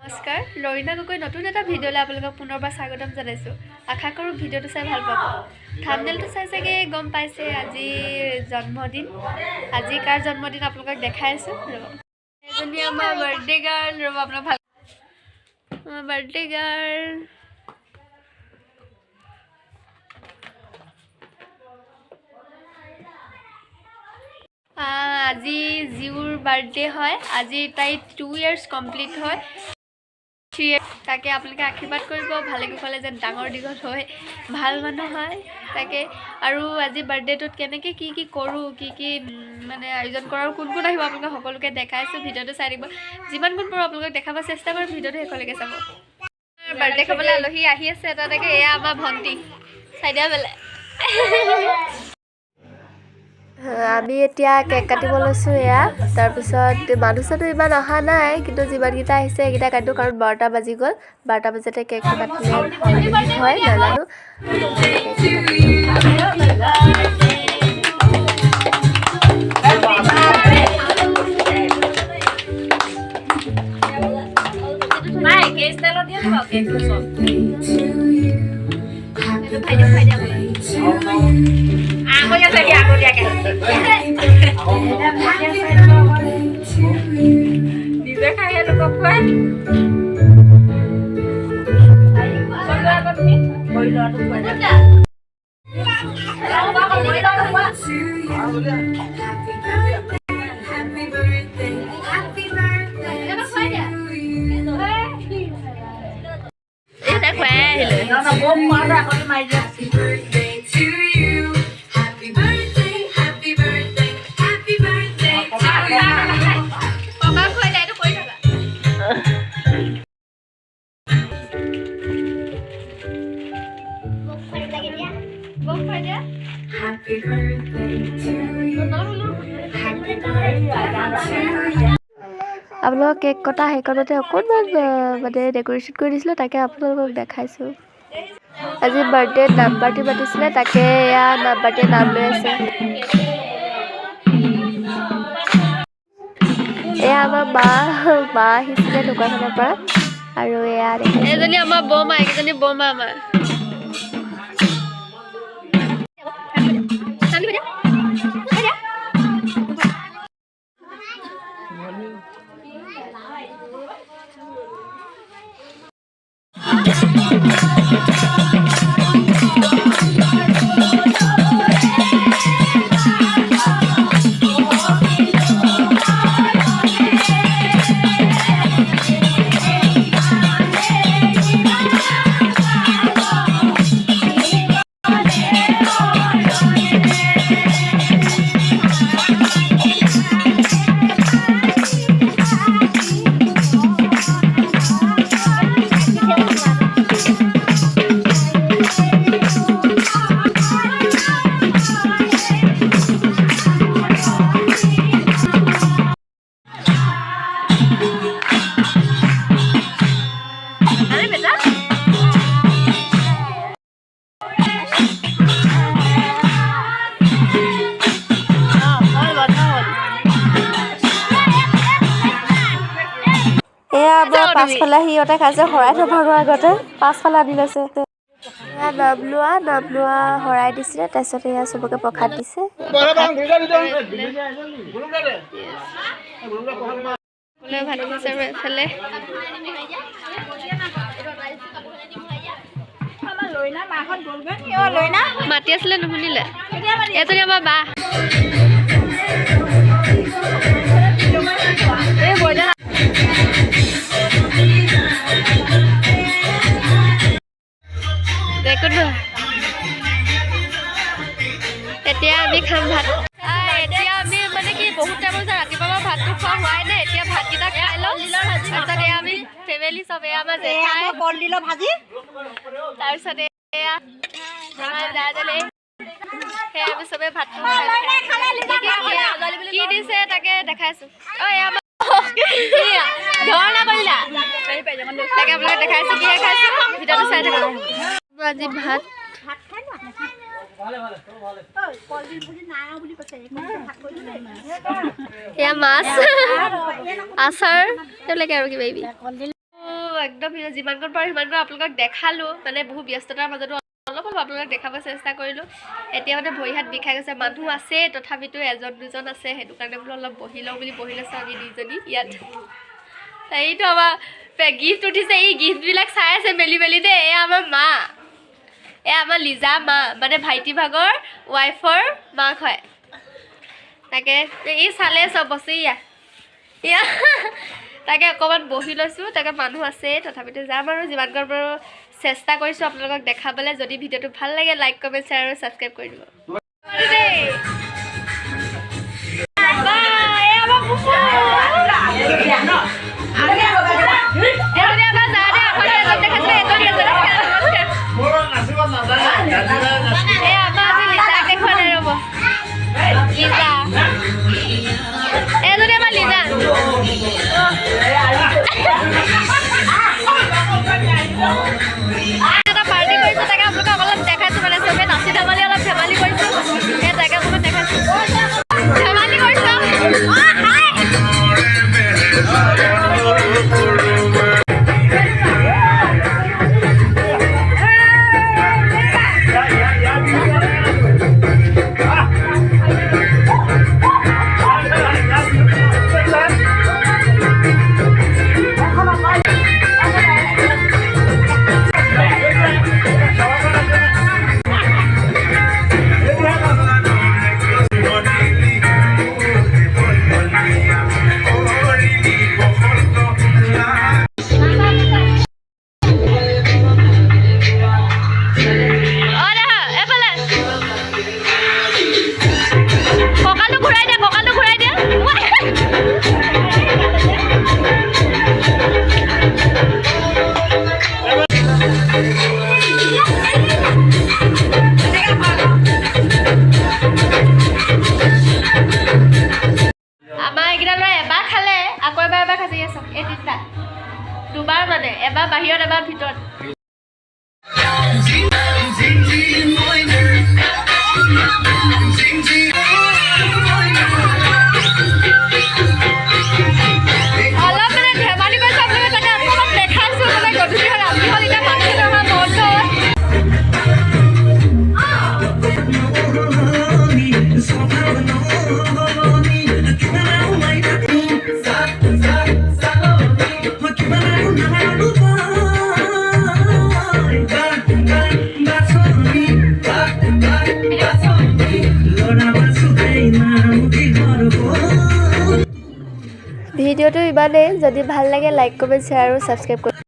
নমস্কাৰ লৰিনা গগৈ নতুন এটা ভিডিঅ'লৈ আপোনালোকক পুনৰবাৰ স্বাগতম জনাইছোঁ। আশা কৰোঁ ভিডিঅ'টো চাই ভাল পাব। থাম্বনেইলটো চাই চাগে গম পাইছে আজি জন্মদিন। আজি কাৰ জন্মদিন আপোনালোকক দেখাই আছোঁ। ৰ'ব এজনী আমাৰ বাৰ্থডে গাৰ্ল। ৰ'ব আপোনাক ভাল আমাৰ বাৰ্থডে গাৰ্ল আজি জিউৰ বাৰ্থডে হয়। আজি তাই 2 years কমপ্লিট হয়। 3 years তাকে আপোনালোকে আশীৰ্বাদ কৰিব ভালে কুশলে যেন ডাঙৰ দীঘল হয়, ভাল মানুহ হয় তাকে। আৰু আজি বাৰ্থডেটোত কেনেকৈ কি কৰোঁ, কি মানে আয়োজন কৰাৰ কোন আহিব আপোনালোকে সকলোকে দেখাইছোঁ। ভিডিঅ'টো চাই দিব। যিমান কোন পাৰোঁ আপোনালোকক দেখাব চেষ্টা কৰিম। ভিডিঅ'টো শেষলৈকে চাব। বাৰ্থডে খাবলৈ আলহী আহি আছে এটা তাকে। এয়া আমাৰ ভণ্টি চাই দিয়া বেলেগ। আমি এতিয়া কেক কাটিব লৈছোঁ। এয়া তাৰপিছত মানুহ চানুহ ইমান অহা নাই, কিন্তু যিমানকেইটা আহিছে সেইকেইটা কাটো, কাৰণ 12টা বাজি গ'ল। 12টা বজাতে কেকটো কাটিলে হয় নাজানো। আপোনালোকক কেক কটা সেইকণতে অকণমান মানে ডেক'ৰেশ্যন কৰি দিছিলোঁ, তাকে আপোনালোকক দেখাইছোঁ। আজি বাৰ্থডে নাম পাৰ্টি পাতিছিলে, তাকে এয়া নাম পাৰ্টিয়ে নাম লৈ আছে। এয়া আমাৰ মা আহিছিলে দোকানখনৰ পৰা। আৰু এয়া এজনী আমাৰ বৌমা, এইকেইজনী বৌমা আমাৰ। এয়া আমাৰ পাছফালে সিহঁতে খাইছে শৰাই থবৰ আগতে পাছফালে আনি লৈছে। এয়া নাম লোৱা শৰাই দিছিলে, তাৰপিছত এয়া চবকে প্ৰসাদ দিছে। মাতি আছিলে নুশুনিলে। এজনী আমাৰ বা এতিয়া আমি খাম ভাত। এতিয়া আমি মানে কি বহুত টাইম হৈছে, ৰাতিপুৱা ভাতটো খোৱা হোৱাই নাই। এতিয়া ভাতকেইটা খাই লওঁ, তাৰপিছত এয়া আমি ফেমিলি চব এয়া আমাৰ জেঠাই কলডিলৰ ভাজি, তাৰপিছত এয়া সেয়া আমি চবে ভাত কি দিছে তাকে দেখাইছোঁ। তাকে আপোনালোকে দেখাইছোঁ কি খাইছোঁ। ভিডিঅ'টো চাই থাকক। আজি ভাত এয়া মাছ আচাৰ তেনেকৈ আৰু কিবা কিবি। একদম যিমানকণ পাৰোঁ সিমানকণ আপোনালোকক দেখালোঁ মানে বহু ব্যস্ততাৰ মাজতো অলপ আপোনালোকক দেখাব চেষ্টা কৰিলোঁ এতিয়া মানে ভৰি হাত বিষাই গৈছে মানুহ আছে তথাপিতো এজন দুজন আছে সেইটো কাৰণে বোলো অলপ বহি লওঁ বুলি বহি লৈছোঁ আমি দুইজনী ইয়াত এইটো আমাৰ গিফ্ট উঠিছে এই গিফ্টবিলাক চাই আছে মেলি মেলি দেই এয়া আমাৰ মা এয়া আমাৰ লিজা মা মানে ভাইটি ভাগৰ ৱাইফৰ মাক হয় তাকে এই চালে চব বস্তু ইয়া তাকে অকণমান বহি লৈছোঁ তাকে মানুহ আছে তথাপিতো যাম আৰু যিমানকণ পাৰোঁ চেষ্টা কৰিছোঁ আপোনালোকক দেখাবলৈ যদি ভিডিঅ'টো ভাল লাগে লাইক কমেণ্ট শ্বেয়াৰ আৰু ছাবস্ক্ৰাইব কৰি দিব এটা পাৰ্টি কৰিছোঁ তাকে আপোনালোকক অলপ দেখাইছোঁ মানে চবে নাচি ধেমালি অলপ ধেমালি কৰিছোঁ সেই তাকে অকণমান দেখাইছোঁ ধেমালি কৰিছোঁ দুবাৰ মানে এবাৰ বাহিৰত এবাৰ ভিতৰত অলপ মানে ধেমালি কৰিছোঁ আপোনালোকে তাকে অকণমান দেখাইছোঁ মানে গধূলি হ'ল ৰাতি হ'ল এতিয়া মানুহ নহয় বন্ধ ভিডিঅ'টো ইমানেই যদি ভাল লাগে লাইক কমেণ্ট শ্বেয়াৰ আৰু ছাবস্ক্ৰাইব কৰিব